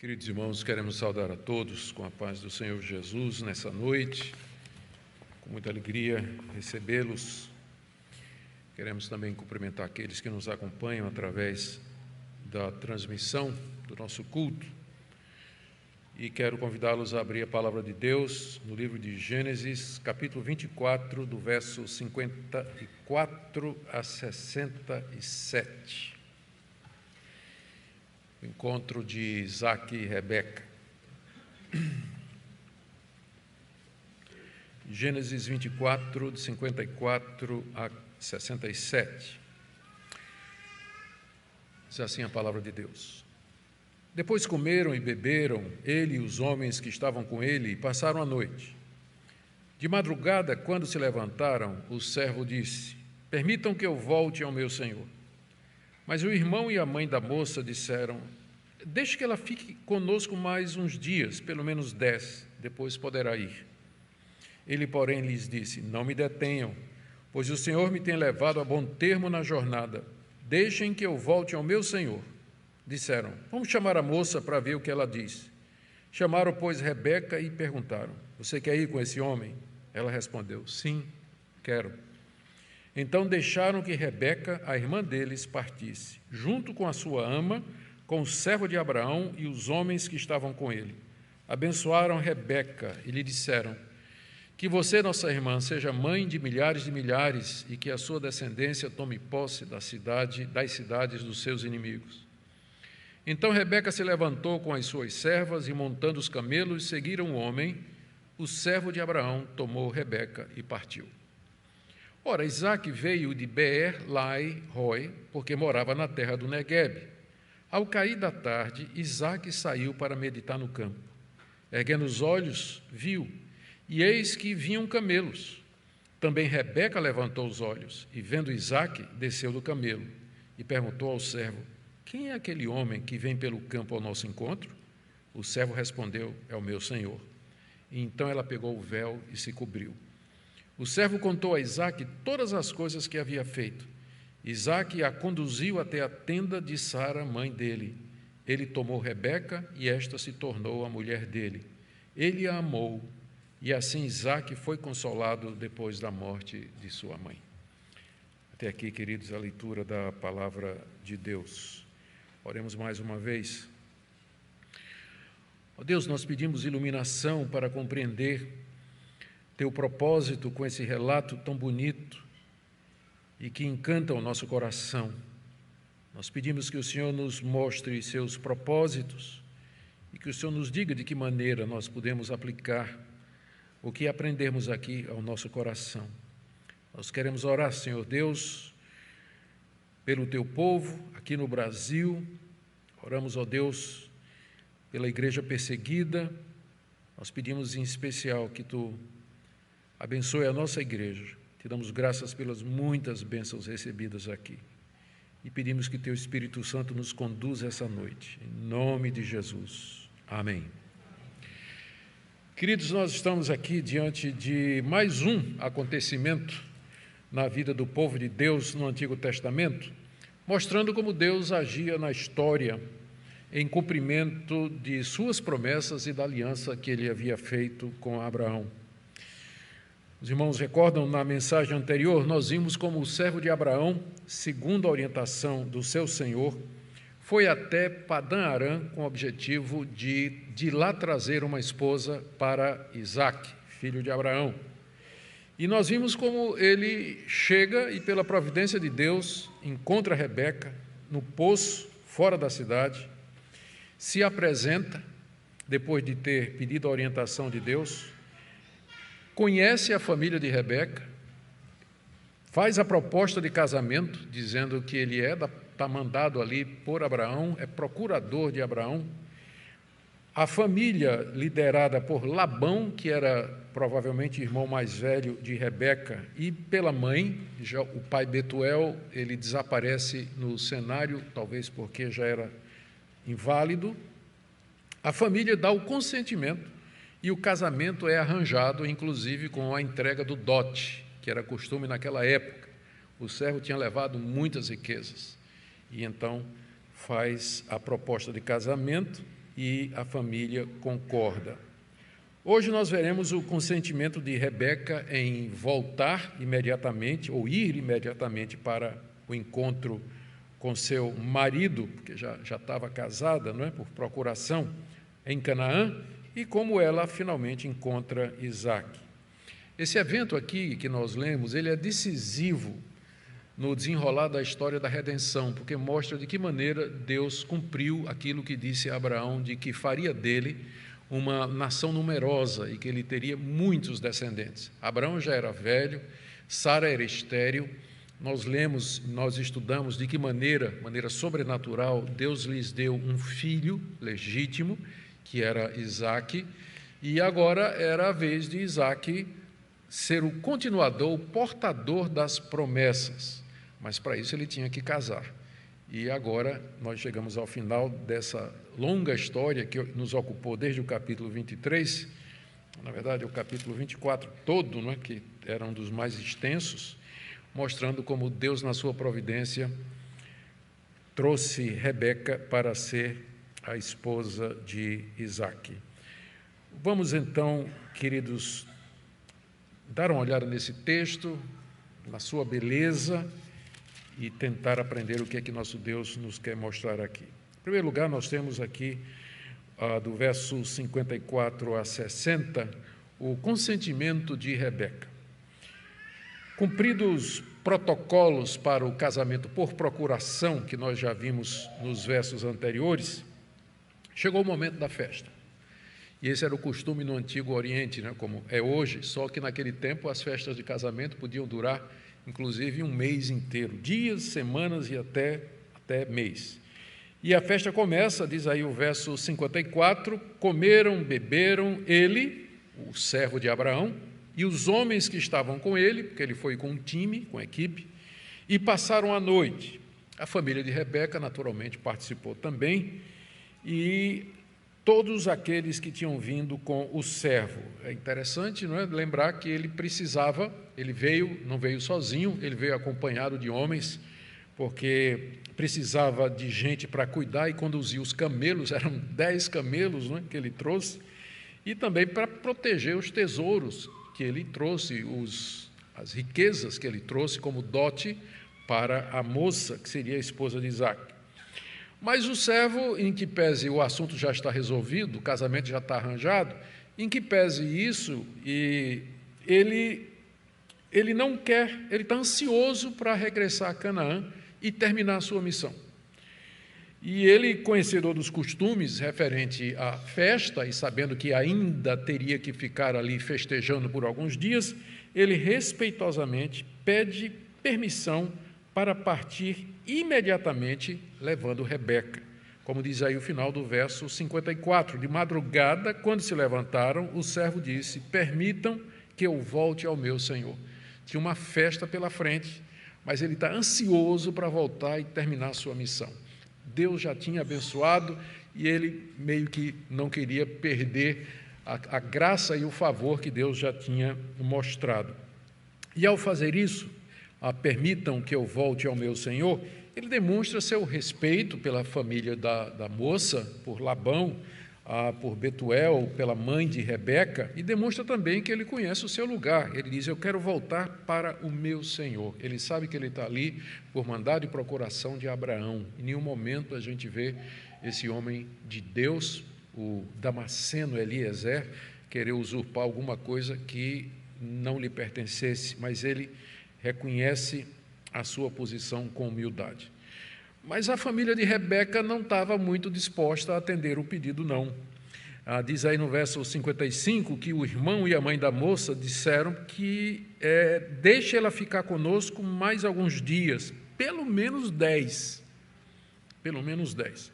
Queridos irmãos, queremos saudar a todos com a paz do Senhor Jesus nessa noite, com muita alegria recebê-los. Queremos também cumprimentar aqueles que nos acompanham através da transmissão do nosso culto. E quero convidá-los a abrir a palavra de Deus no livro de Gênesis, capítulo 24, do verso 54 a 67. O encontro de Isaac e Rebeca. Gênesis 24, de 54 a 67. Diz assim a palavra de Deus. Depois comeram e beberam, ele e os homens que estavam com ele, e passaram a noite. De madrugada, quando se levantaram, o servo disse: permitam que eu volte ao meu senhor. Mas o irmão e a mãe da moça disseram: deixe que ela fique conosco mais uns dias, pelo menos 10, depois poderá ir. Ele, porém, lhes disse: não me detenham, pois o Senhor me tem levado a bom termo na jornada. Deixem que eu volte ao meu senhor. Disseram: vamos chamar a moça para ver o que ela diz. Chamaram, pois, Rebeca e perguntaram: você quer ir com esse homem? Ela respondeu: sim, quero. Então deixaram que Rebeca, a irmã deles, partisse, junto com a sua ama, com o servo de Abraão e os homens que estavam com ele. Abençoaram Rebeca e lhe disseram: que você, nossa irmã, seja mãe de milhares e que a sua descendência tome posse das cidades dos seus inimigos. Então Rebeca se levantou com as suas servas e, montando os camelos, seguiram o homem. O servo de Abraão tomou Rebeca e partiu. Ora, Isaque veio de Beer-Lai-Roi, porque morava na terra do Neguebe. Ao cair da tarde, Isaque saiu para meditar no campo. Erguendo os olhos, viu, e eis que vinham camelos. Também Rebeca levantou os olhos, e vendo Isaque, desceu do camelo, e perguntou ao servo: quem é aquele homem que vem pelo campo ao nosso encontro? O servo respondeu: é o meu senhor. E então ela pegou o véu e se cobriu. O servo contou a Isaque todas as coisas que havia feito. Isaque a conduziu até a tenda de Sara, mãe dele. Ele tomou Rebeca e esta se tornou a mulher dele. Ele a amou e assim Isaque foi consolado depois da morte de sua mãe. Até aqui, queridos, a leitura da palavra de Deus. Oremos mais uma vez. Ó Deus, nós pedimos iluminação para compreender Teu propósito com esse relato tão bonito e que encanta o nosso coração. Nós pedimos que o Senhor nos mostre seus propósitos e que o Senhor nos diga de que maneira nós podemos aplicar o que aprendemos aqui ao nosso coração. Nós queremos orar, Senhor Deus, pelo Teu povo aqui no Brasil. Oramos, ó Deus, pela igreja perseguida. Nós pedimos em especial que Tu abençoe a nossa igreja. Te damos graças pelas muitas bênçãos recebidas aqui. E pedimos que Teu Espírito Santo nos conduza essa noite. Em nome de Jesus. Amém. Queridos, nós estamos aqui diante de mais um acontecimento na vida do povo de Deus no Antigo Testamento, mostrando como Deus agia na história em cumprimento de suas promessas e da aliança que Ele havia feito com Abraão. Os irmãos recordam, na mensagem anterior, nós vimos como o servo de Abraão, segundo a orientação do seu senhor, foi até Padã-Arã com o objetivo de lá trazer uma esposa para Isaque, filho de Abraão. E nós vimos como ele chega e, pela providência de Deus, encontra Rebeca no poço, fora da cidade, se apresenta, depois de ter pedido a orientação de Deus, conhece a família de Rebeca, faz a proposta de casamento, dizendo que ele está mandado ali por Abraão, é procurador de Abraão. A família liderada por Labão, que era provavelmente irmão mais velho de Rebeca, e pela mãe, já o pai Betuel, ele desaparece no cenário, talvez porque já era inválido. A família dá o consentimento e o casamento é arranjado, inclusive, com a entrega do dote, que era costume naquela época. O servo tinha levado muitas riquezas. E então faz a proposta de casamento e a família concorda. Hoje nós veremos o consentimento de Rebeca em voltar imediatamente, ou ir imediatamente para o encontro com seu marido, porque já estava casada, não é? Por procuração, em Canaã, e como ela finalmente encontra Isaque. Esse evento aqui que nós lemos, ele é decisivo no desenrolar da história da redenção, porque mostra de que maneira Deus cumpriu aquilo que disse a Abraão, de que faria dele uma nação numerosa e que ele teria muitos descendentes. Abraão já era velho, Sara era estéril. Nós estudamos de que maneira sobrenatural, Deus lhes deu um filho legítimo, que era Isaque, e agora era a vez de Isaque ser o continuador, o portador das promessas, mas para isso ele tinha que casar. E agora nós chegamos ao final dessa longa história que nos ocupou desde o capítulo 23, na verdade o capítulo 24 todo, não é? Que era um dos mais extensos, mostrando como Deus, na sua providência, trouxe Rebeca para ser a esposa de Isaque. Vamos então, queridos, dar uma olhada nesse texto, na sua beleza, e tentar aprender o que é que nosso Deus nos quer mostrar aqui. Em primeiro lugar, nós temos aqui, do verso 54 a 60, o consentimento de Rebeca. Cumpridos protocolos para o casamento por procuração, que nós já vimos nos versos anteriores, chegou o momento da festa. E esse era o costume no Antigo Oriente, né, como é hoje, só que naquele tempo as festas de casamento podiam durar, inclusive, um mês inteiro, dias, semanas e até mês. E a festa começa, diz aí o verso 54, comeram, beberam, ele, o servo de Abraão, e os homens que estavam com ele, porque ele foi com um time, com a equipe, e passaram a noite. A família de Rebeca, naturalmente, participou também, e todos aqueles que tinham vindo com o servo. É interessante, não é, lembrar que ele não veio sozinho, ele veio acompanhado de homens, porque precisava de gente para cuidar e conduzir os camelos, eram 10 camelos, não é, que ele trouxe, e também para proteger os tesouros que ele trouxe, as riquezas que ele trouxe como dote para a moça, que seria a esposa de Isaque. Mas o servo, em que pese o assunto já está resolvido, o casamento já está arranjado, em que pese isso, e ele não quer, ele está ansioso para regressar a Canaã e terminar a sua missão. E ele, conhecedor dos costumes referente à festa, e sabendo que ainda teria que ficar ali festejando por alguns dias, ele respeitosamente pede permissão para partir imediatamente, levando Rebeca. Como diz aí o final do verso 54, de madrugada, quando se levantaram, o servo disse, permitam que eu volte ao meu senhor. Tinha uma festa pela frente, mas ele está ansioso para voltar e terminar a sua missão. Deus já tinha abençoado e ele meio que não queria perder a graça e o favor que Deus já tinha mostrado. E ao fazer isso, permitam que eu volte ao meu senhor, ele demonstra seu respeito pela família da moça, por Labão, por Betuel, pela mãe de Rebeca, e demonstra também que ele conhece o seu lugar. Ele diz, eu quero voltar para o meu senhor. Ele sabe que ele está ali por mandado e procuração de Abraão. Em nenhum momento a gente vê esse homem de Deus, o Damasceno Eliezer, querer usurpar alguma coisa que não lhe pertencesse, mas ele reconhece a sua posição com humildade. Mas a família de Rebeca não estava muito disposta a atender o pedido, não. Diz aí no verso 55 que o irmão e a mãe da moça disseram que deixe ela ficar conosco mais alguns dias, pelo menos 10. Pelo menos 10.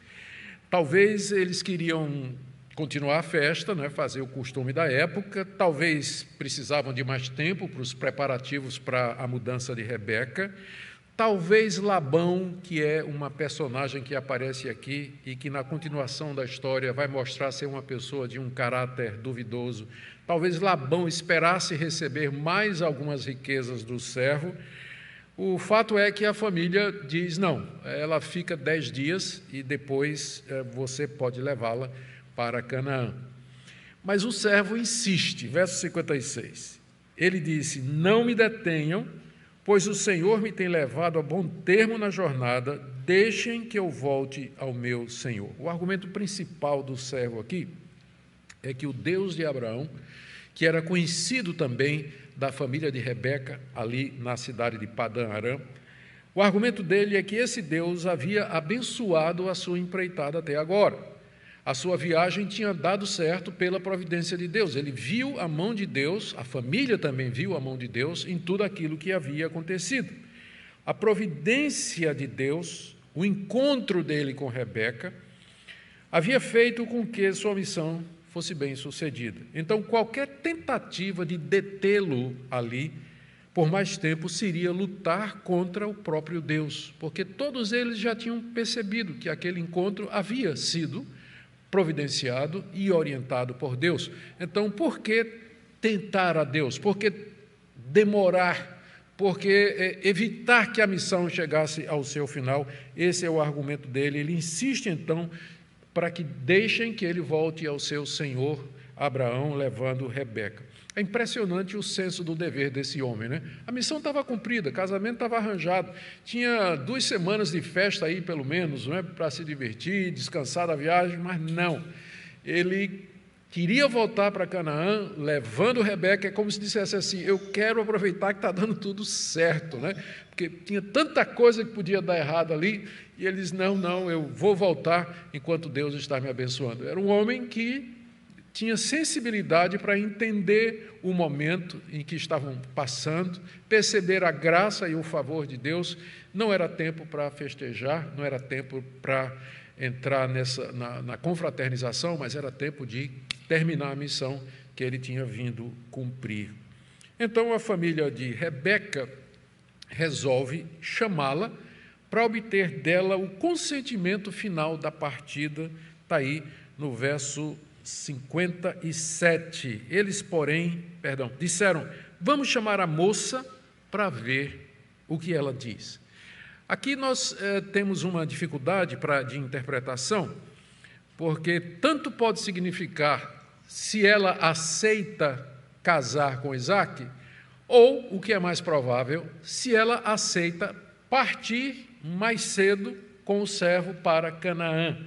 Talvez eles queriam continuar a festa, né, fazer o costume da época, talvez precisavam de mais tempo para os preparativos para a mudança de Rebeca, talvez Labão, que é uma personagem que aparece aqui e que na continuação da história vai mostrar ser uma pessoa de um caráter duvidoso, talvez Labão esperasse receber mais algumas riquezas do servo. O fato é que a família diz, não, ela fica 10 dias e depois você pode levá-la, para Canaã. Mas o servo insiste, verso 56. Ele disse: não me detenham, pois o Senhor me tem levado a bom termo na jornada, deixem que eu volte ao meu Senhor. O argumento principal do servo aqui é que o Deus de Abraão, que era conhecido também da família de Rebeca, ali na cidade de Padã Arã, o argumento dele é que esse Deus havia abençoado a sua empreitada até agora. A sua viagem tinha dado certo pela providência de Deus. Ele viu a mão de Deus, a família também viu a mão de Deus em tudo aquilo que havia acontecido. A providência de Deus, o encontro dele com Rebeca, havia feito com que sua missão fosse bem sucedida. Então, qualquer tentativa de detê-lo ali por mais tempo seria lutar contra o próprio Deus, porque todos eles já tinham percebido que aquele encontro havia sido providenciado e orientado por Deus. Então, por que tentar a Deus? Por que demorar? Por que evitar que a missão chegasse ao seu final? Esse é o argumento dele. Ele insiste, então, para que deixem que ele volte ao seu senhor Abraão, levando Rebeca. É impressionante o senso do dever desse homem, né? A missão estava cumprida, o casamento estava arranjado, tinha 2 semanas de festa aí, pelo menos, não é, para se divertir, descansar da viagem, mas não. Ele queria voltar para Canaã, levando Rebeca, é como se dissesse assim: eu quero aproveitar que está dando tudo certo, né? Porque tinha tanta coisa que podia dar errado ali, e ele diz: não, eu vou voltar enquanto Deus está me abençoando. Era um homem que tinha sensibilidade para entender o momento em que estavam passando, perceber a graça e o favor de Deus. Não era tempo para festejar, não era tempo para entrar na confraternização, mas era tempo de terminar a missão que ele tinha vindo cumprir. Então, a família de Rebeca resolve chamá-la para obter dela o consentimento final da partida. Está aí no verso 57. Eles, porém, disseram: vamos chamar a moça para ver o que ela diz. Aqui nós temos uma dificuldade de interpretação, porque tanto pode significar se ela aceita casar com Isaque, ou, o que é mais provável, se ela aceita partir mais cedo com o servo para Canaã,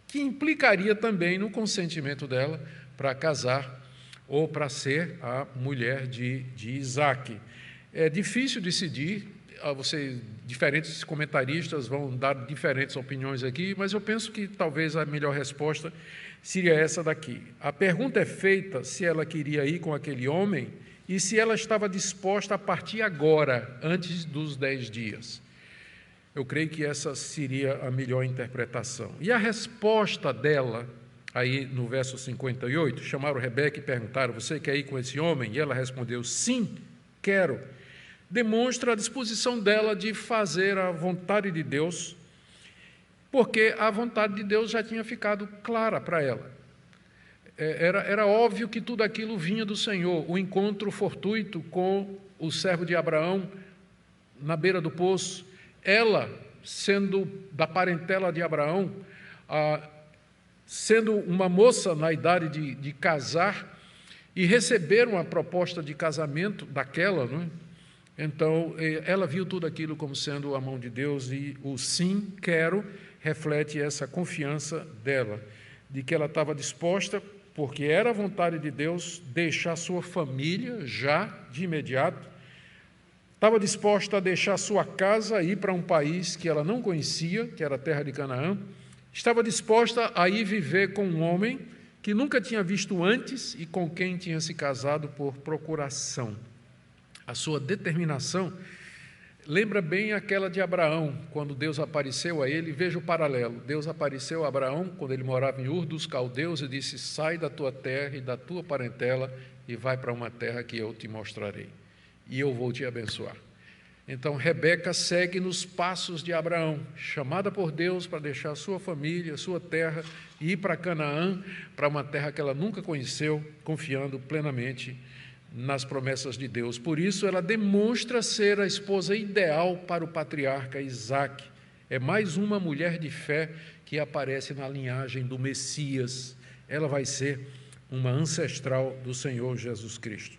que implicaria também no consentimento dela para casar ou para ser a mulher de Isaque. É difícil decidir, diferentes comentaristas vão dar diferentes opiniões aqui, mas eu penso que talvez a melhor resposta seria essa daqui. A pergunta é feita se ela queria ir com aquele homem e se ela estava disposta a partir agora, antes dos 10 dias. Eu creio que essa seria a melhor interpretação. E a resposta dela, aí no verso 58, chamaram Rebeca e perguntaram: você quer ir com esse homem? E ela respondeu: sim, quero. Demonstra a disposição dela de fazer a vontade de Deus, porque a vontade de Deus já tinha ficado clara para ela. Era óbvio que tudo aquilo vinha do Senhor. O encontro fortuito com o servo de Abraão na beira do poço, ela, sendo da parentela de Abraão, sendo uma moça na idade de casar, e receber uma proposta de casamento daquela, não é? Então, ela viu tudo aquilo como sendo a mão de Deus, e o sim, quero, reflete essa confiança dela, de que ela estava disposta, porque era a vontade de Deus, deixar sua família já de imediato. Estava disposta a deixar sua casa e ir para um país que ela não conhecia, que era a terra de Canaã. Estava disposta a ir viver com um homem que nunca tinha visto antes e com quem tinha se casado por procuração. A sua determinação lembra bem aquela de Abraão, quando Deus apareceu a ele. Veja o paralelo. Deus apareceu a Abraão quando ele morava em Ur dos Caldeus e disse: sai da tua terra e da tua parentela e vai para uma terra que eu te mostrarei, e eu vou te abençoar. Então, Rebeca segue nos passos de Abraão, chamada por Deus para deixar sua família, sua terra, e ir para Canaã, para uma terra que ela nunca conheceu, confiando plenamente nas promessas de Deus. Por isso, ela demonstra ser a esposa ideal para o patriarca Isaque. É mais uma mulher de fé que aparece na linhagem do Messias. ela vai ser uma ancestral do Senhor Jesus Cristo.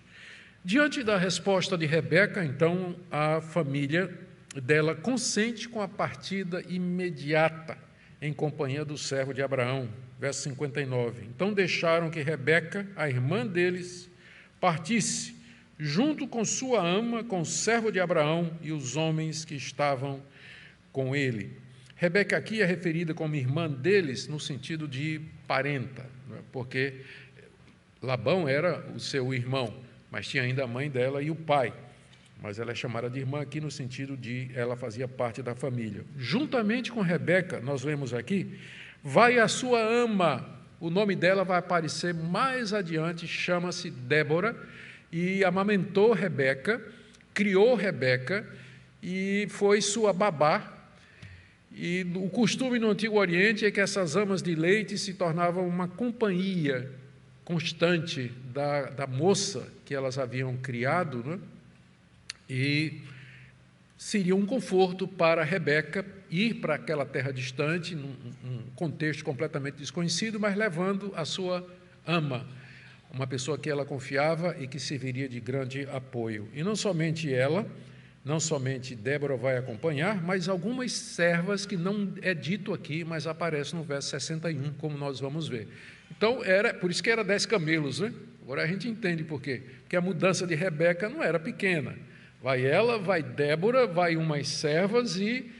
Diante da resposta de Rebeca, então, a família dela consente com a partida imediata em companhia do servo de Abraão. Verso 59. Então deixaram que Rebeca, a irmã deles, partisse, junto com sua ama, com o servo de Abraão e os homens que estavam com ele. Rebeca aqui é referida como irmã deles no sentido de parenta, porque Labão era o seu irmão, mas tinha ainda a mãe dela e o pai. Mas ela é chamada de irmã aqui no sentido de ela fazia parte da família. Juntamente com Rebeca, nós lemos aqui, vai a sua ama, o nome dela vai aparecer mais adiante, chama-se Débora, e amamentou Rebeca, criou Rebeca, e foi sua babá. E o costume no Antigo Oriente é que essas amas de leite se tornavam uma companhia constante da moça que elas haviam criado, né? E seria um conforto para Rebeca ir para aquela terra distante, num contexto completamente desconhecido, mas levando a sua ama, uma pessoa que ela confiava e que serviria de grande apoio. E não somente ela, não somente Débora vai acompanhar, mas algumas servas que não é dito aqui, mas aparece no verso 61, como nós vamos ver. Então, por isso que era 10 camelos, né? Agora a gente entende por quê. Porque a mudança de Rebeca não era pequena. Vai ela, vai Débora, vai umas servas e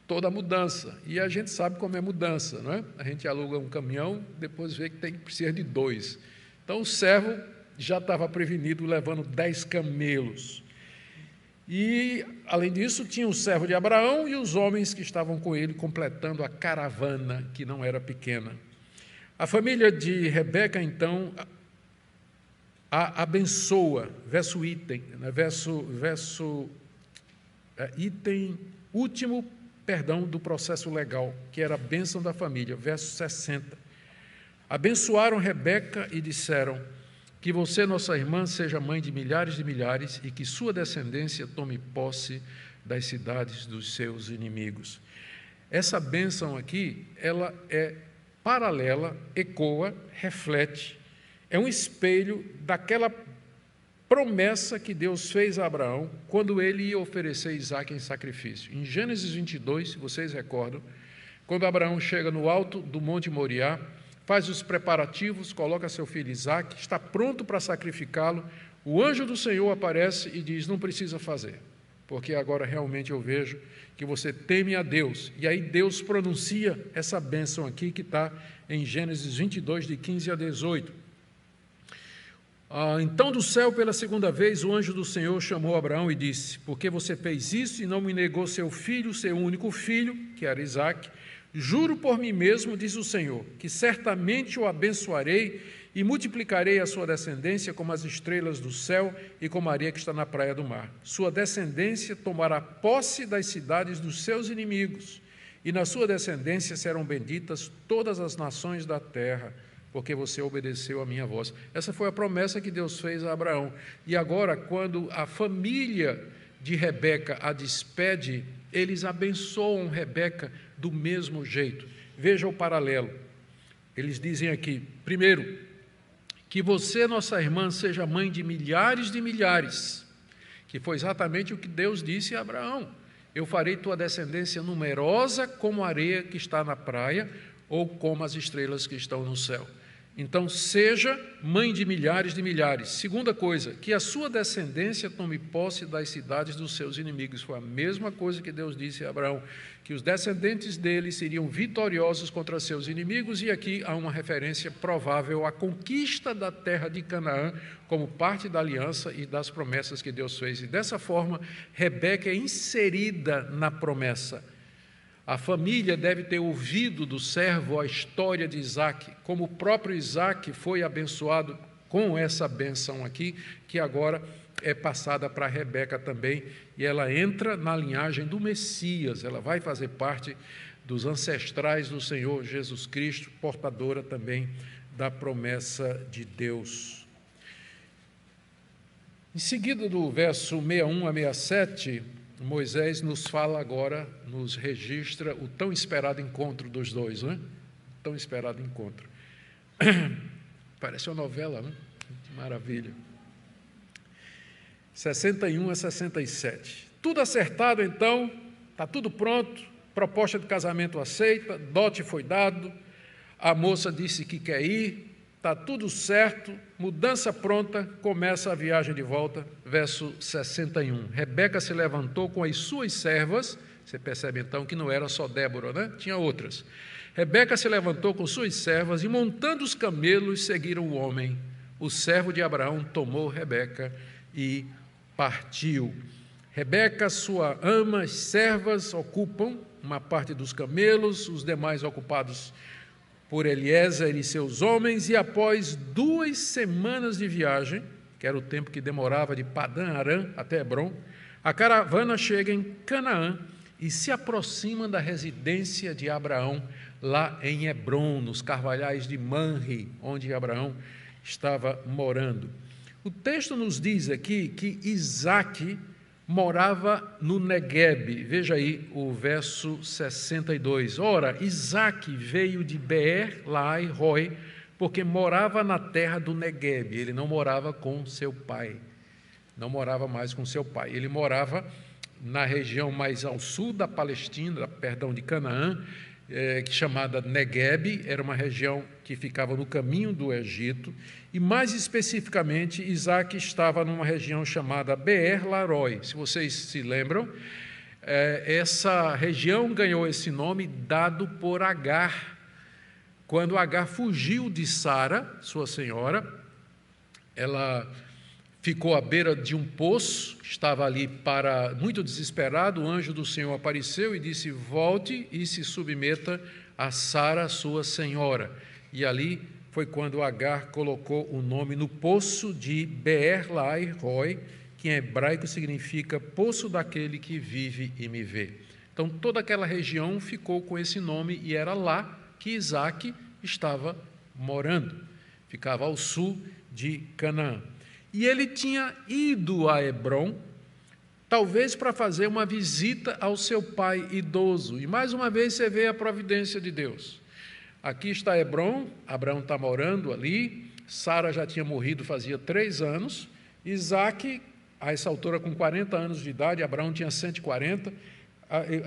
toda a mudança. E a gente sabe como é mudança, não é? A gente aluga um caminhão, depois vê que precisa de 2. Então, o servo já estava prevenido, levando 10 camelos. E, além disso, tinha o servo de Abraão e os homens que estavam com ele, completando a caravana, que não era pequena. A família de Rebeca, então, a abençoa, item último, do processo legal, que era a bênção da família, verso 60. Abençoaram Rebeca e disseram: que você, nossa irmã, seja mãe de milhares e que sua descendência tome posse das cidades dos seus inimigos. Essa bênção aqui, ela é paralela, ecoa, reflete, é um espelho daquela promessa que Deus fez a Abraão quando ele ia oferecer Isaque em sacrifício. Em Gênesis 22, se vocês recordam, quando Abraão chega no alto do Monte Moriá, faz os preparativos, coloca seu filho Isaque, está pronto para sacrificá-lo, o anjo do Senhor aparece e diz: não precisa fazer, porque agora realmente eu vejo que você teme a Deus. E aí Deus pronuncia essa bênção aqui que está em Gênesis 22, de 15 a 18. Então do céu pela segunda vez o anjo do Senhor chamou Abraão e disse: porque você fez isso e não me negou seu filho, seu único filho, que era Isaque, juro por mim mesmo, diz o Senhor, que certamente o abençoarei e multiplicarei a sua descendência como as estrelas do céu e como a areia que está na praia do mar. Sua descendência tomará posse das cidades dos seus inimigos, e na sua descendência serão benditas todas as nações da terra, porque você obedeceu a minha voz. Essa foi a promessa que Deus fez a Abraão. E agora, quando a família de Rebeca a despede, eles abençoam Rebeca do mesmo jeito. Veja o paralelo. Eles dizem aqui, primeiro, que você, nossa irmã, seja mãe de milhares, que foi exatamente o que Deus disse a Abraão: eu farei tua descendência numerosa como a areia que está na praia, ou como as estrelas que estão no céu. Então, seja mãe de milhares. Segunda coisa, que a sua descendência tome posse das cidades dos seus inimigos. Foi a mesma coisa que Deus disse a Abraão, que os descendentes dele seriam vitoriosos contra seus inimigos, e aqui há uma referência provável à conquista da terra de Canaã, como parte da aliança e das promessas que Deus fez. E dessa forma, Rebeca é inserida na promessa. A família deve ter ouvido do servo a história de Isaque, como o próprio Isaque foi abençoado com essa bênção aqui, que agora é passada para Rebeca também, e ela entra na linhagem do Messias, ela vai fazer parte dos ancestrais do Senhor Jesus Cristo, portadora também da promessa de Deus. Em seguida, do verso 61 a 67, Moisés nos fala agora, nos registra o tão esperado encontro dos dois, não é? Tão esperado encontro. Parece uma novela, né? Que maravilha. 61 a 67. Tudo acertado, então, está tudo pronto, proposta de casamento aceita, dote foi dado, a moça disse que quer ir, está tudo certo, mudança pronta, começa a viagem de volta, verso 61. Rebeca se levantou com as suas servas, você percebe então que não era só Débora, né? Tinha outras. Rebeca se levantou com suas servas e, montando os camelos, seguiram o homem. O servo de Abraão tomou Rebeca e partiu. Rebeca, sua ama, as servas ocupam uma parte dos camelos, os demais ocupados por Eliezer e seus homens, e após 2 semanas de viagem, que era o tempo que demorava de Padã-Arã até Hebrom, a caravana chega em Canaã e se aproxima da residência de Abraão, lá em Hebrom, nos carvalhais de Manre, onde Abraão estava morando. O texto nos diz aqui que Isaque morava no Neguebe. Veja aí o verso 62. Ora, Isaque veio de Beer-Lahai-Roi, porque morava na terra do Neguebe. Ele não morava com seu pai. Não morava mais com seu pai. Ele morava na região mais ao sul da Palestina, de Canaã, chamada Neguebe. Era uma região que ficava no caminho do Egito. E, mais especificamente, Isaque estava numa região chamada Beer-Lahai-Roi. Se vocês se lembram, essa região ganhou esse nome dado por Agar. Quando Agar fugiu de Sara, sua senhora, ela ficou à beira de um poço, estava ali muito desesperado, o anjo do Senhor apareceu e disse: volte e se submeta a Sara, sua senhora. E ali foi quando Agar colocou o nome no poço de Beer-Lahai-Roi, que em hebraico significa poço daquele que vive e me vê. Então, toda aquela região ficou com esse nome e era lá que Isaque estava morando. Ficava ao sul de Canaã. E ele tinha ido a Hebrom, talvez para fazer uma visita ao seu pai idoso. E, mais uma vez, você vê a providência de Deus. Aqui está Hebrom, Abraão está morando ali, Sara já tinha morrido fazia 3 anos, Isaque, a essa altura com 40 anos de idade, Abraão tinha 140,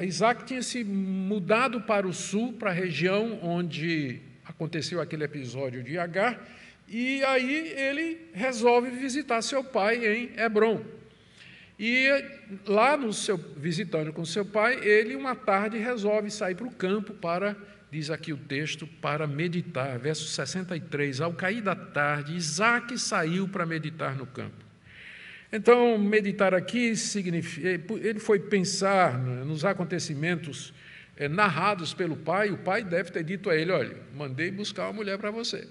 Isaque tinha se mudado para o sul, para a região onde aconteceu aquele episódio de Agar, e aí ele resolve visitar seu pai em Hebrom. E lá, visitando com seu pai, ele uma tarde resolve sair para o campo para, diz aqui o texto, para meditar. Verso 63, ao cair da tarde, Isaque saiu para meditar no campo. Então, meditar aqui significa, ele foi pensar nos acontecimentos narrados pelo pai. O pai deve ter dito a ele: olha, mandei buscar uma mulher para você.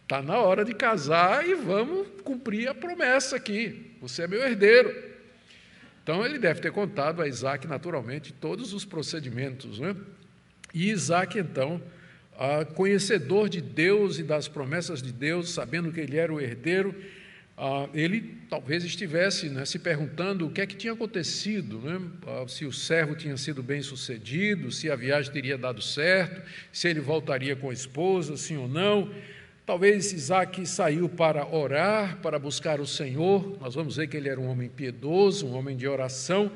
Está na hora de casar e vamos cumprir a promessa aqui. Você é meu herdeiro. Então, ele deve ter contado a Isaque, naturalmente, todos os procedimentos. E Isaque, então, conhecedor de Deus e das promessas de Deus, sabendo que ele era o herdeiro, ele talvez estivesse se perguntando o que é que tinha acontecido, se o servo tinha sido bem sucedido, se a viagem teria dado certo, se ele voltaria com a esposa, sim ou não. Talvez Isaque saiu para orar, para buscar o Senhor. Nós vamos ver que ele era um homem piedoso, um homem de oração,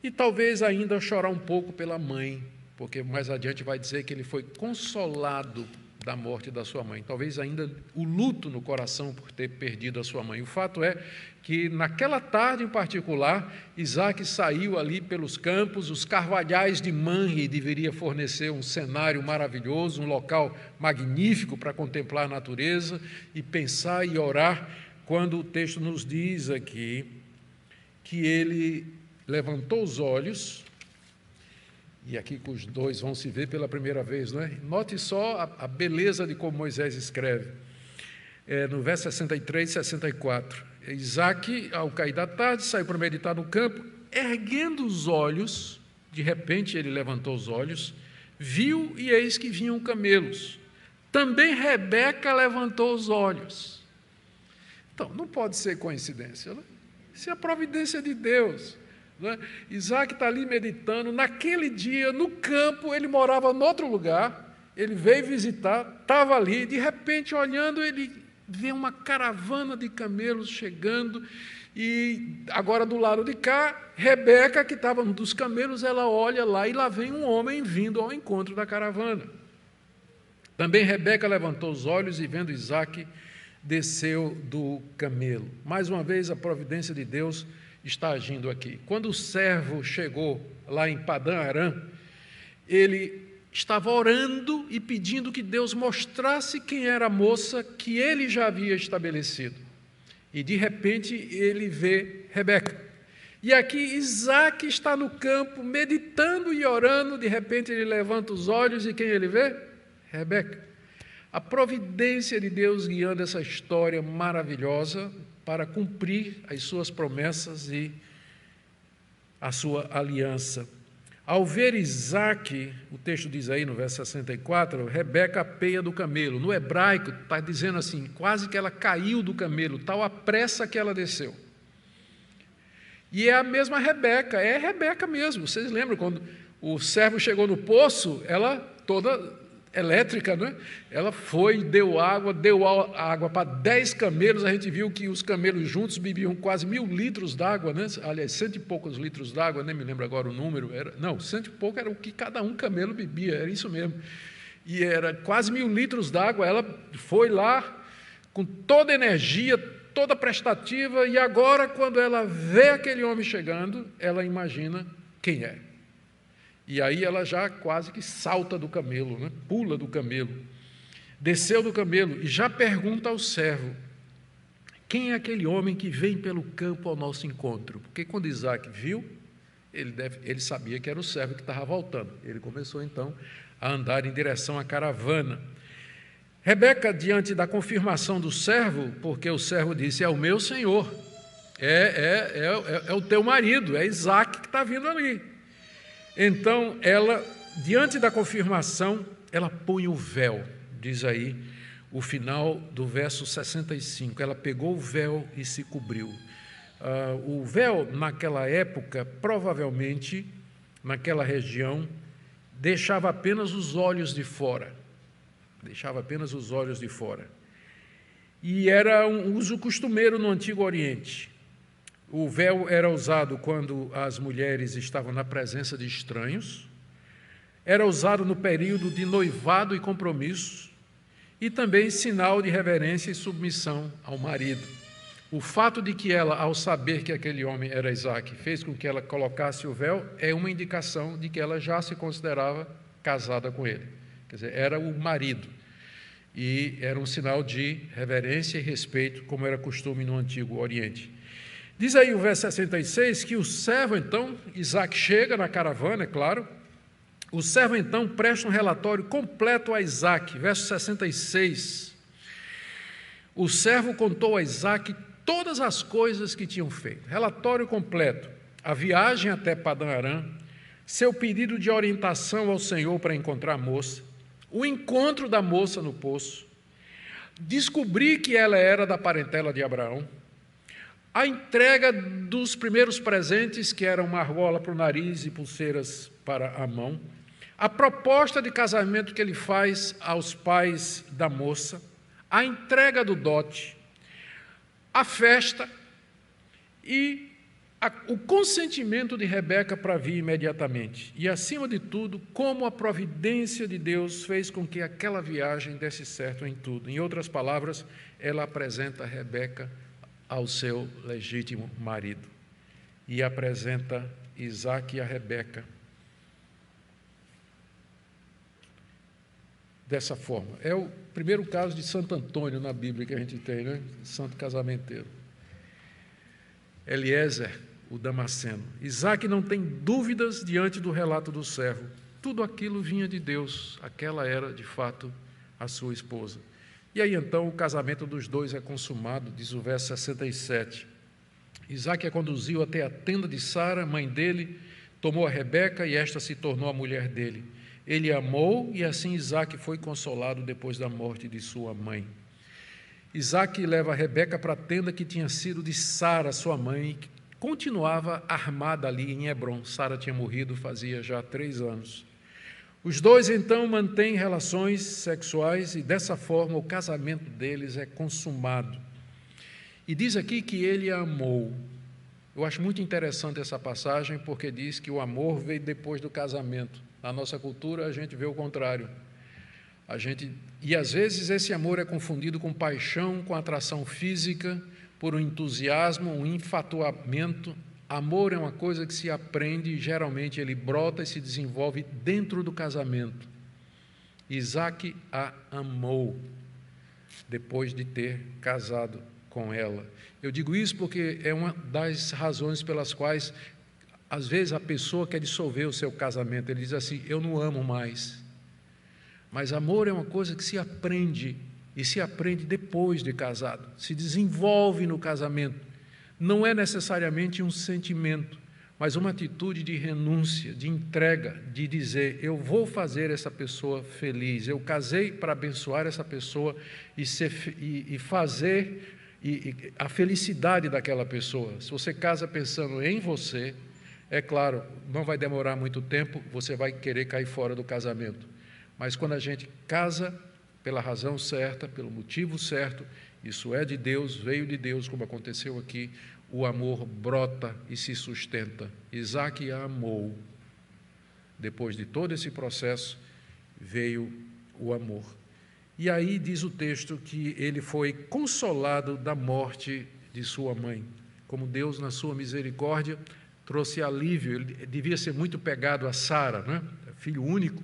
e talvez ainda chorar um pouco pela mãe, porque mais adiante vai dizer que ele foi consolado da morte da sua mãe. Talvez ainda o luto no coração por ter perdido a sua mãe. O fato é que naquela tarde em particular, Isaque saiu ali pelos campos, os carvalhais de Manre deveria fornecer um cenário maravilhoso, um local magnífico para contemplar a natureza e pensar e orar, quando o texto nos diz aqui que ele levantou os olhos. E aqui que os dois vão se ver pela primeira vez, não é? Note só a beleza de como Moisés escreve. No verso 63 e 64. Isaque, ao cair da tarde, saiu para meditar no campo, erguendo os olhos, de repente ele levantou os olhos, viu e eis que vinham camelos. Também Rebeca levantou os olhos. Então, não pode ser coincidência, né? Isso é a providência de Deus. Isaque está ali meditando. Naquele dia, no campo, ele morava em outro lugar, ele veio visitar, estava ali, de repente, olhando, ele vê uma caravana de camelos chegando, e agora do lado de cá, Rebeca, que estava um dos camelos, ela olha lá, e lá vem um homem vindo ao encontro da caravana. Também Rebeca levantou os olhos e, vendo Isaque, desceu do camelo. Mais uma vez, a providência de Deus está agindo aqui. Quando o servo chegou lá em Padã Arã, ele estava orando e pedindo que Deus mostrasse quem era a moça que ele já havia estabelecido. E, de repente, ele vê Rebeca. E aqui Isaque está no campo, meditando e orando. De repente, ele levanta os olhos e quem ele vê? Rebeca. A providência de Deus guiando essa história maravilhosa para cumprir as suas promessas e a sua aliança. Ao ver Isaque, o texto diz aí no verso 64, Rebeca apeia do camelo. No hebraico está dizendo assim, quase que ela caiu do camelo, tal a pressa que ela desceu. E é a mesma Rebeca, é Rebeca mesmo. Vocês lembram quando o servo chegou no poço, ela toda elétrica, não é? Ela foi, deu água para 10 camelos, a gente viu que os camelos juntos bebiam quase 1.000 litros d'água, né? Aliás, 100 e poucos litros d'água, nem me lembro agora o número, 100 e pouco era o que cada um camelo bebia, era isso mesmo, e era quase 1.000 litros d'água, ela foi lá com toda a energia, toda prestativa, e agora, quando ela vê aquele homem chegando, ela imagina quem é. E aí ela já quase que salta do camelo, né? Pula do camelo, desceu do camelo e já pergunta ao servo, quem é aquele homem que vem pelo campo ao nosso encontro? Porque quando Isaque viu, ele sabia que era o servo que estava voltando. Ele começou então a andar em direção à caravana. Rebeca, diante da confirmação do servo, porque o servo disse, é o meu senhor, é o teu marido, é Isaque que está vindo ali. Então, ela, diante da confirmação, ela põe o véu, diz aí o final do verso 65, ela pegou o véu e se cobriu. O véu, naquela época, provavelmente, naquela região, deixava apenas os olhos de fora, E era um uso costumeiro no Antigo Oriente. O véu era usado quando as mulheres estavam na presença de estranhos, era usado no período de noivado e compromisso, e também sinal de reverência e submissão ao marido. O fato de que ela, ao saber que aquele homem era Isaque, fez com que ela colocasse o véu, é uma indicação de que ela já se considerava casada com ele. Quer dizer, era o marido. E era um sinal de reverência e respeito, como era costume no Antigo Oriente. Diz aí o verso 66 que o servo, então, Isaque chega na caravana, é claro, o servo, então, presta um relatório completo a Isaque, verso 66. O servo contou a Isaque todas as coisas que tinham feito, relatório completo, a viagem até Padã Arã, seu pedido de orientação ao Senhor para encontrar a moça, o encontro da moça no poço, descobrir que ela era da parentela de Abraão, a entrega dos primeiros presentes, que eram uma argola para o nariz e pulseiras para a mão, a proposta de casamento que ele faz aos pais da moça, a entrega do dote, a festa e o consentimento de Rebeca para vir imediatamente. E, acima de tudo, como a providência de Deus fez com que aquela viagem desse certo em tudo. Em outras palavras, ela apresenta Rebeca ao seu legítimo marido e apresenta Isaque a Rebeca dessa forma. É o primeiro caso de Santo Antônio na Bíblia que a gente tem, né? Santo casamenteiro. Eliezer, o Damasceno. Isaque não tem dúvidas diante do relato do servo. Tudo aquilo vinha de Deus. Aquela era, de fato, a sua esposa. E aí, então, o casamento dos dois é consumado, diz o verso 67. Isaque a conduziu até a tenda de Sara, mãe dele, tomou a Rebeca e esta se tornou a mulher dele. Ele a amou e assim Isaque foi consolado depois da morte de sua mãe. Isaque leva a Rebeca para a tenda que tinha sido de Sara, sua mãe, que continuava armada ali em Hebrom. Sara tinha morrido fazia já 3 anos. Os dois, então, mantêm relações sexuais e, dessa forma, o casamento deles é consumado. E diz aqui que ele a amou. Eu acho muito interessante essa passagem, porque diz que o amor veio depois do casamento. Na nossa cultura, a gente vê o contrário. E, às vezes, esse amor é confundido com paixão, com atração física, por um entusiasmo, um enfatuamento. Amor é uma coisa que se aprende e, geralmente, ele brota e se desenvolve dentro do casamento. Isaac a amou depois de ter casado com ela. Eu digo isso porque é uma das razões pelas quais, às vezes, a pessoa quer dissolver o seu casamento. Ele diz assim: eu não amo mais. Mas amor é uma coisa que se aprende, e se aprende depois de casado, se desenvolve no casamento. Não é necessariamente um sentimento, mas uma atitude de renúncia, de entrega, de dizer: eu vou fazer essa pessoa feliz, eu casei para abençoar essa pessoa e fazer a felicidade daquela pessoa. Se você casa pensando em você, é claro, não vai demorar muito tempo, você vai querer cair fora do casamento. Mas quando a gente casa pela razão certa, pelo motivo certo, isso é de Deus, veio de Deus, como aconteceu aqui, o amor brota e se sustenta. Isaac a amou. Depois de todo esse processo, veio o amor. E aí diz o texto que ele foi consolado da morte de sua mãe. Como Deus, na sua misericórdia, trouxe alívio. Ele devia ser muito pegado a Sara, né? Filho único,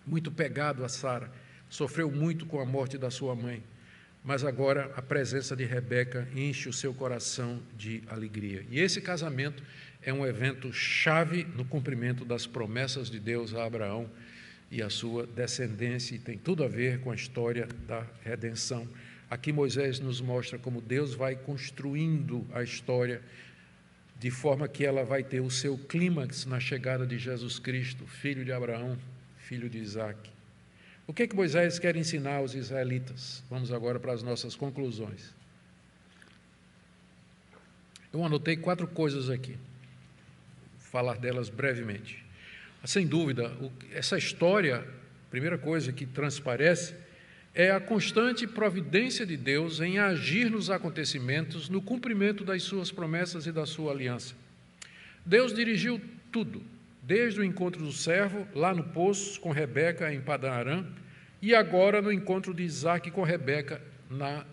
muito pegado a Sara. Sofreu muito com a morte da sua mãe. Mas agora a presença de Rebeca enche o seu coração de alegria. E esse casamento é um evento chave no cumprimento das promessas de Deus a Abraão e a sua descendência, e tem tudo a ver com a história da redenção. Aqui Moisés nos mostra como Deus vai construindo a história de forma que ela vai ter o seu clímax na chegada de Jesus Cristo, filho de Abraão, filho de Isaac. O que Moisés quer ensinar aos israelitas? Vamos agora para as nossas conclusões. Eu anotei 4 coisas aqui, vou falar delas brevemente. Sem dúvida, essa história, a primeira coisa que transparece, é a constante providência de Deus em agir nos acontecimentos, no cumprimento das suas promessas e da sua aliança. Deus dirigiu tudo, desde o encontro do servo, lá no poço, com Rebeca, em Padã Arã, e agora no encontro de Isaac com Rebeca,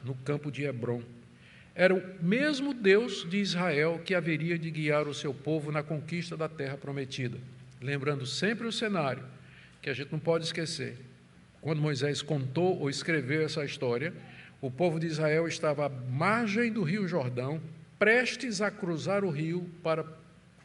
no campo de Hebrom. Era o mesmo Deus de Israel que haveria de guiar o seu povo na conquista da terra prometida. Lembrando sempre o cenário, que a gente não pode esquecer. Quando Moisés contou ou escreveu essa história, o povo de Israel estava à margem do rio Jordão, prestes a cruzar o rio para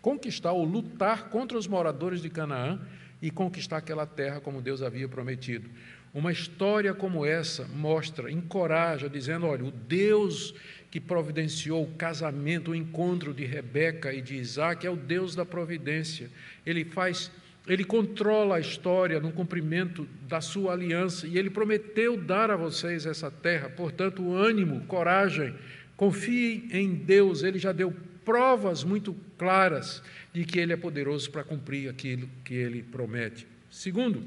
conquistar ou lutar contra os moradores de Canaã e conquistar aquela terra como Deus havia prometido. Uma história como essa mostra, encoraja, dizendo: olha, o Deus que providenciou o casamento, o encontro de Rebeca e de Isaac é o Deus da providência. Ele controla a história no cumprimento da sua aliança e ele prometeu dar a vocês essa terra. Portanto, ânimo, coragem, confiem em Deus. Ele já deu provas muito claras de que ele é poderoso para cumprir aquilo que ele promete. Segundo,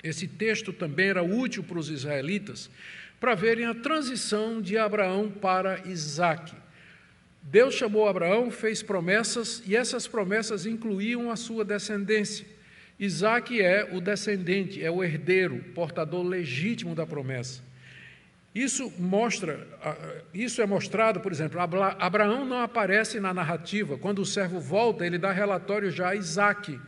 esse texto também era útil para os israelitas para verem a transição de Abraão para Isaque. Deus chamou Abraão, fez promessas, e essas promessas incluíam a sua descendência. Isaque é o descendente, é o herdeiro, portador legítimo da promessa. Isso é mostrado, por exemplo, Abraão não aparece na narrativa. Quando o servo volta, ele dá relatório já a Isaque.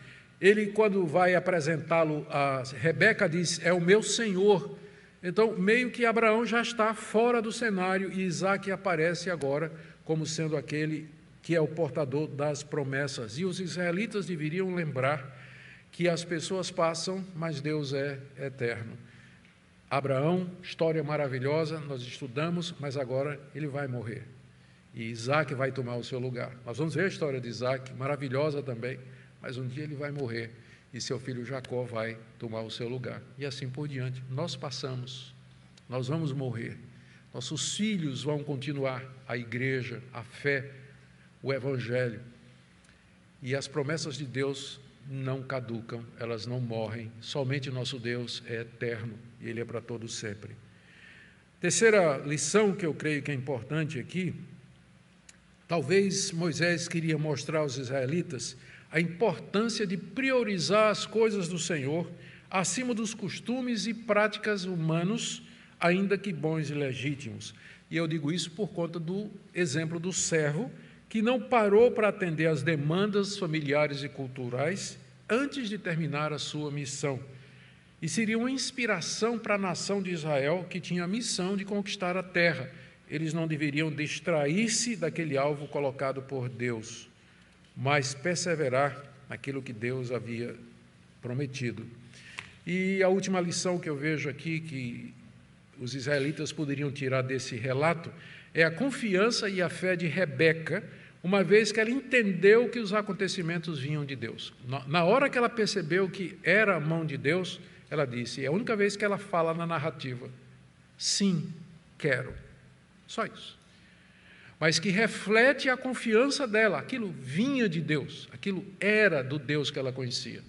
Ele, quando vai apresentá-lo a Rebeca, diz: é o meu senhor. Então, meio que Abraão já está fora do cenário e Isaque aparece agora como sendo aquele que é o portador das promessas. E os israelitas deveriam lembrar que as pessoas passam, mas Deus é eterno. Abraão, história maravilhosa, nós estudamos, mas agora ele vai morrer. E Isaque vai tomar o seu lugar. Nós vamos ver a história de Isaque, maravilhosa também, mas um dia ele vai morrer e seu filho Jacó vai tomar o seu lugar. E assim por diante. Nós passamos, nós vamos morrer. Nossos filhos vão continuar a igreja, a fé, o evangelho. E as promessas de Deus não caducam, elas não morrem. Somente nosso Deus é eterno e Ele é para todo sempre. Terceira lição que eu creio que é importante aqui, talvez Moisés queria mostrar aos israelitas a importância de priorizar as coisas do Senhor acima dos costumes e práticas humanos, ainda que bons e legítimos. E eu digo isso por conta do exemplo do servo, que não parou para atender às demandas familiares e culturais antes de terminar a sua missão. E seria uma inspiração para a nação de Israel, que tinha a missão de conquistar a terra. Eles não deveriam distrair-se daquele alvo colocado por Deus, mas perseverar naquilo que Deus havia prometido. E a última lição que eu vejo aqui, que os israelitas poderiam tirar desse relato, é a confiança e a fé de Rebeca, uma vez que ela entendeu que os acontecimentos vinham de Deus. Na hora que ela percebeu que era a mão de Deus, ela disse, é a única vez que ela fala na narrativa, sim, quero. Só isso. Mas que reflete a confiança dela, aquilo vinha de Deus, aquilo era do Deus que ela conhecia.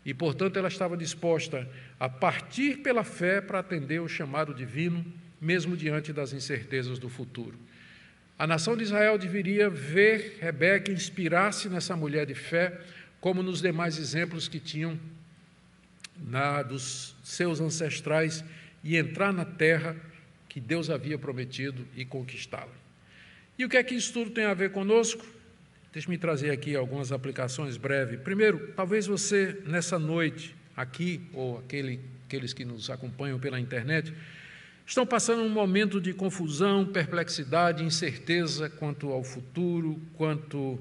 E, portanto, ela estava disposta a partir pela fé para atender o chamado divino, mesmo diante das incertezas do futuro. A nação de Israel deveria ver Rebeca inspirar-se nessa mulher de fé, como nos demais exemplos que tinham dos seus ancestrais, e entrar na terra que Deus havia prometido e conquistá-la. E o que é que isso tudo tem a ver conosco? Deixe-me trazer aqui algumas aplicações breves. Primeiro, talvez você, nessa noite, aqui, ou aqueles que nos acompanham pela internet, estão passando um momento de confusão, perplexidade, incerteza quanto ao futuro, quanto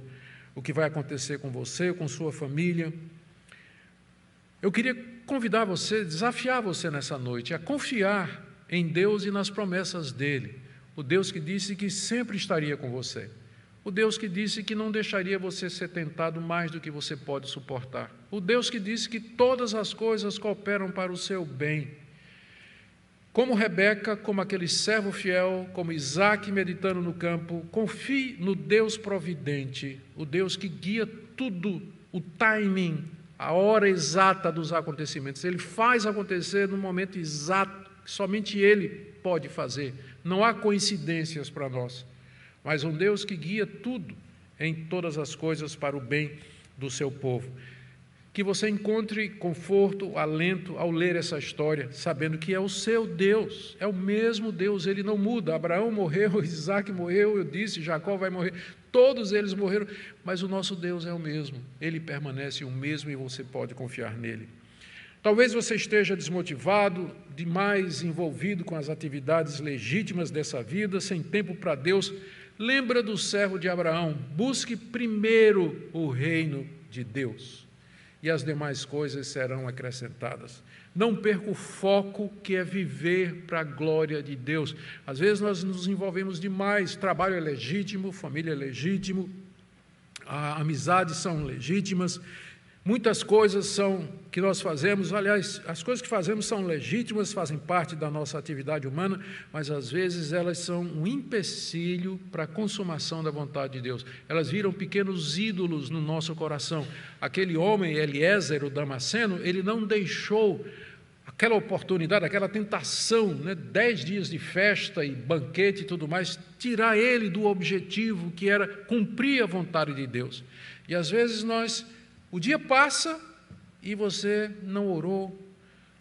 o que vai acontecer com você, com sua família. Eu queria convidar você, desafiar você nessa noite a confiar em Deus e nas promessas dEle. O Deus que disse que sempre estaria com você. O Deus que disse que não deixaria você ser tentado mais do que você pode suportar. O Deus que disse que todas as coisas cooperam para o seu bem. Como Rebeca, como aquele servo fiel, como Isaac meditando no campo, confie no Deus providente, o Deus que guia tudo, o timing, a hora exata dos acontecimentos. Ele faz acontecer no momento exato, que somente Ele pode fazer. Não há coincidências para nós. Mas um Deus que guia tudo em todas as coisas para o bem do seu povo. Que você encontre conforto, alento ao ler essa história, sabendo que é o seu Deus, é o mesmo Deus, Ele não muda. Abraão morreu, Isaac morreu, eu disse, Jacó vai morrer, todos eles morreram, mas o nosso Deus é o mesmo, Ele permanece o mesmo e você pode confiar nele. Talvez você esteja desmotivado, demais envolvido com as atividades legítimas dessa vida, sem tempo para Deus. Lembra do servo de Abraão, busque primeiro o reino de Deus e as demais coisas serão acrescentadas. Não perca o foco que é viver para a glória de Deus. Às vezes nós nos envolvemos demais, trabalho é legítimo, família é legítimo, amizades são legítimas, muitas coisas que nós fazemos, aliás, as coisas que fazemos são legítimas, fazem parte da nossa atividade humana, mas às vezes elas são um empecilho para a consumação da vontade de Deus. Elas viram pequenos ídolos no nosso coração. Aquele homem, Eliezer, o Damasceno, ele não deixou aquela oportunidade, aquela tentação, 10 dias de festa e banquete e tudo mais, tirar ele do objetivo que era cumprir a vontade de Deus. E às vezes o dia passa e você não orou.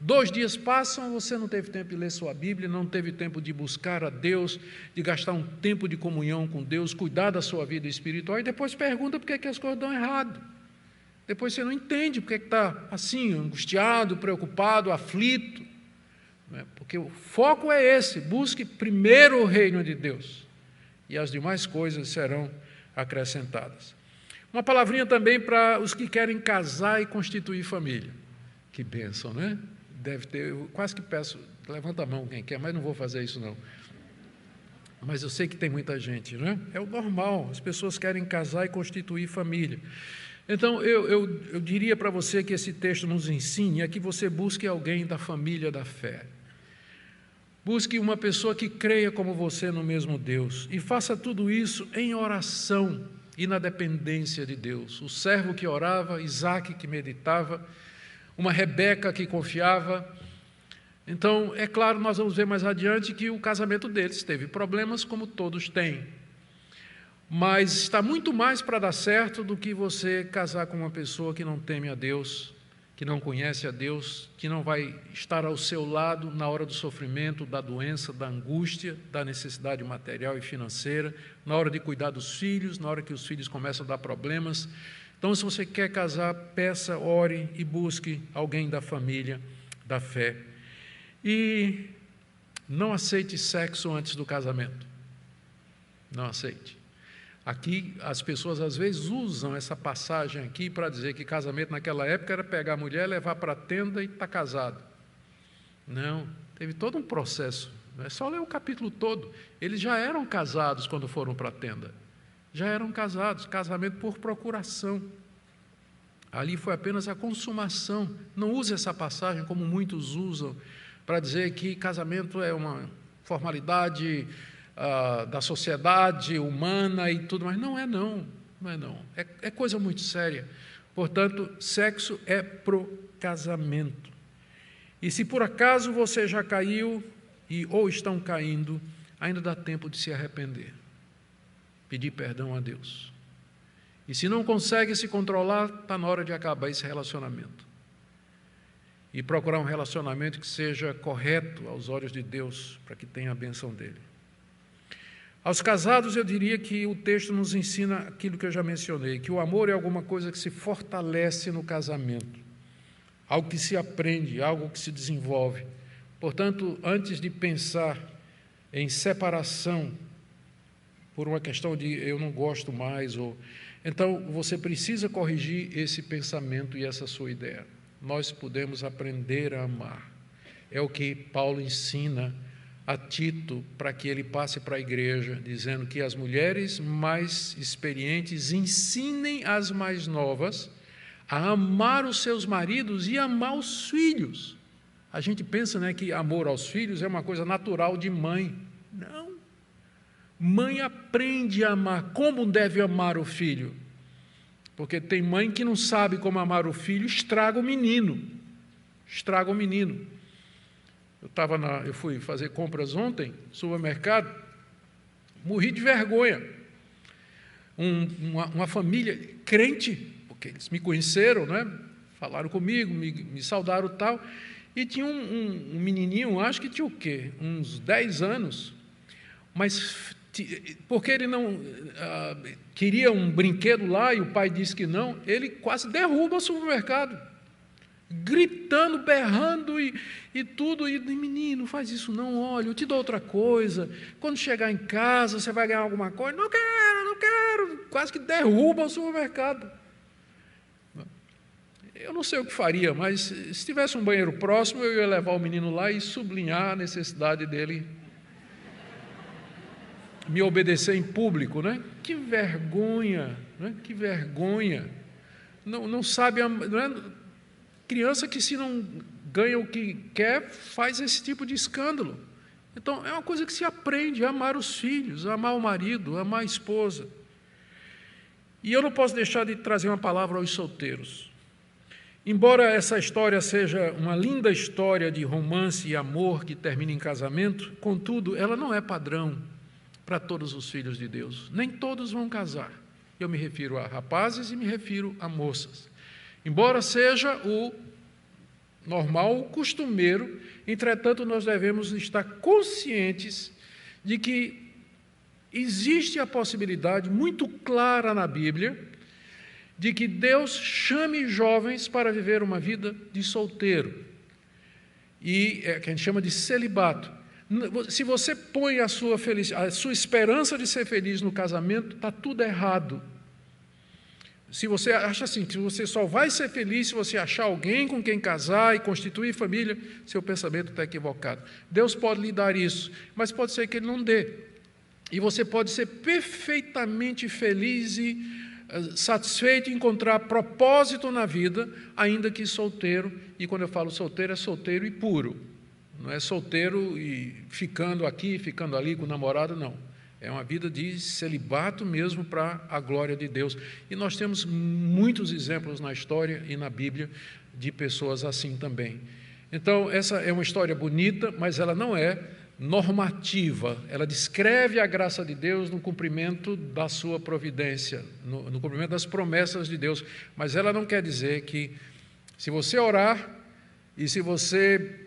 2 dias passam, você não teve tempo de ler sua Bíblia, não teve tempo de buscar a Deus, de gastar um tempo de comunhão com Deus, cuidar da sua vida espiritual, e depois pergunta por que as coisas dão errado. Depois você não entende por que está assim, angustiado, preocupado, aflito. Porque o foco é esse, busque primeiro o reino de Deus, e as demais coisas serão acrescentadas. Uma palavrinha também para os que querem casar e constituir família. Que bênção, né? Deve ter, eu quase que peço, levanta a mão quem quer, mas não vou fazer isso não. Mas eu sei que tem muita gente, né? É o normal, as pessoas querem casar e constituir família. Então, eu diria para você que esse texto nos ensine é que você busque alguém da família da fé. Busque uma pessoa que creia como você no mesmo Deus. E faça tudo isso em oração. e na dependência de Deus. O servo que orava, Isaque que meditava, uma Rebeca que confiava. Então, é claro, nós vamos ver mais adiante que o casamento deles teve problemas, como todos têm. Mas está muito mais para dar certo do que você casar com uma pessoa que não teme a Deus, que não conhece a Deus, que não vai estar ao seu lado na hora do sofrimento, da doença, da angústia, da necessidade material e financeira, na hora de cuidar dos filhos, na hora que os filhos começam a dar problemas. Então, se você quer casar, peça, ore e busque alguém da família, da fé. E não aceite sexo antes do casamento. Não aceite. Aqui, as pessoas às vezes usam essa passagem aqui para dizer que casamento naquela época era pegar a mulher, levar para a tenda e estar casado. Não, teve todo um processo. É só ler o capítulo todo. Eles já eram casados quando foram para a tenda. Já eram casados, casamento por procuração. Ali foi apenas a consumação. Não use essa passagem como muitos usam, para dizer que casamento é uma formalidade da sociedade humana e tudo, mas não é não. É coisa muito séria. Portanto, sexo é pro casamento. E se por acaso você já caiu ou estão caindo, ainda dá tempo de se arrepender, pedir perdão a Deus. E se não consegue se controlar, está na hora de acabar esse relacionamento. E procurar um relacionamento que seja correto aos olhos de Deus, para que tenha a bênção dele. Aos casados, eu diria que o texto nos ensina aquilo que eu já mencionei, que o amor é alguma coisa que se fortalece no casamento, algo que se aprende, algo que se desenvolve. Portanto, antes de pensar em separação, por uma questão de eu não gosto mais, então você precisa corrigir esse pensamento e essa sua ideia. Nós podemos aprender a amar. É o que Paulo ensina a Tito para que ele passe para a igreja, dizendo que as mulheres mais experientes ensinem as mais novas a amar os seus maridos e amar os filhos. A gente pensa, né, que amor aos filhos é uma coisa natural de mãe. Não. Mãe aprende a amar. Como deve amar o filho? Porque tem mãe que não sabe como amar o filho, estraga o menino. Estraga o menino. Eu fui fazer compras ontem, no supermercado, morri de vergonha. Uma família crente, porque eles me conheceram, né? Falaram comigo, me saudaram e tal, e tinha um menininho, acho que tinha o quê? Uns 10 anos, mas porque ele não queria um brinquedo lá e o pai disse que não, ele quase derruba o supermercado, gritando, berrando e tudo, e menino, faz isso não, olha, eu te dou outra coisa, quando chegar em casa você vai ganhar alguma coisa, não quero, quase que derruba o supermercado. Eu não sei o que faria, mas se tivesse um banheiro próximo, eu ia levar o menino lá e sublinhar a necessidade dele me obedecer em público, né? Que vergonha, né? Que vergonha. Não sabe, não é? Criança que se não ganha o que quer, faz esse tipo de escândalo. Então, é uma coisa que se aprende a amar os filhos, a amar o marido, a amar a esposa. E eu não posso deixar de trazer uma palavra aos solteiros. Embora essa história seja uma linda história de romance e amor que termina em casamento, contudo, ela não é padrão para todos os filhos de Deus. Nem todos vão casar. Eu me refiro a rapazes e me refiro a moças. Embora seja o normal, o costumeiro, entretanto, nós devemos estar conscientes de que existe a possibilidade muito clara na Bíblia de que Deus chame jovens para viver uma vida de solteiro. E é que a gente chama de celibato. Se você põe a sua esperança de ser feliz no casamento, está tudo errado. Se você acha assim, que você só vai ser feliz se você achar alguém com quem casar e constituir família, seu pensamento está equivocado. Deus pode lhe dar isso, mas pode ser que Ele não dê. E você pode ser perfeitamente feliz e satisfeito em encontrar propósito na vida, ainda que solteiro. E quando eu falo solteiro, é solteiro e puro. Não é solteiro e ficando aqui, ficando ali com o namorado, não. É uma vida de celibato mesmo para a glória de Deus. E nós temos muitos exemplos na história e na Bíblia de pessoas assim também. Então, essa é uma história bonita, mas ela não é normativa. Ela descreve a graça de Deus no cumprimento da sua providência, no cumprimento das promessas de Deus. Mas ela não quer dizer que, se você orar e se você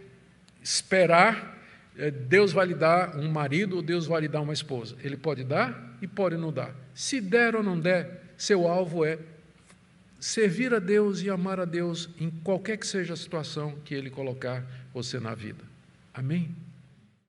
esperar, Deus vai lhe dar um marido ou Deus vai lhe dar uma esposa. Ele pode dar e pode não dar. Se der ou não der, seu alvo é servir a Deus e amar a Deus em qualquer que seja a situação que Ele colocar você na vida. Amém?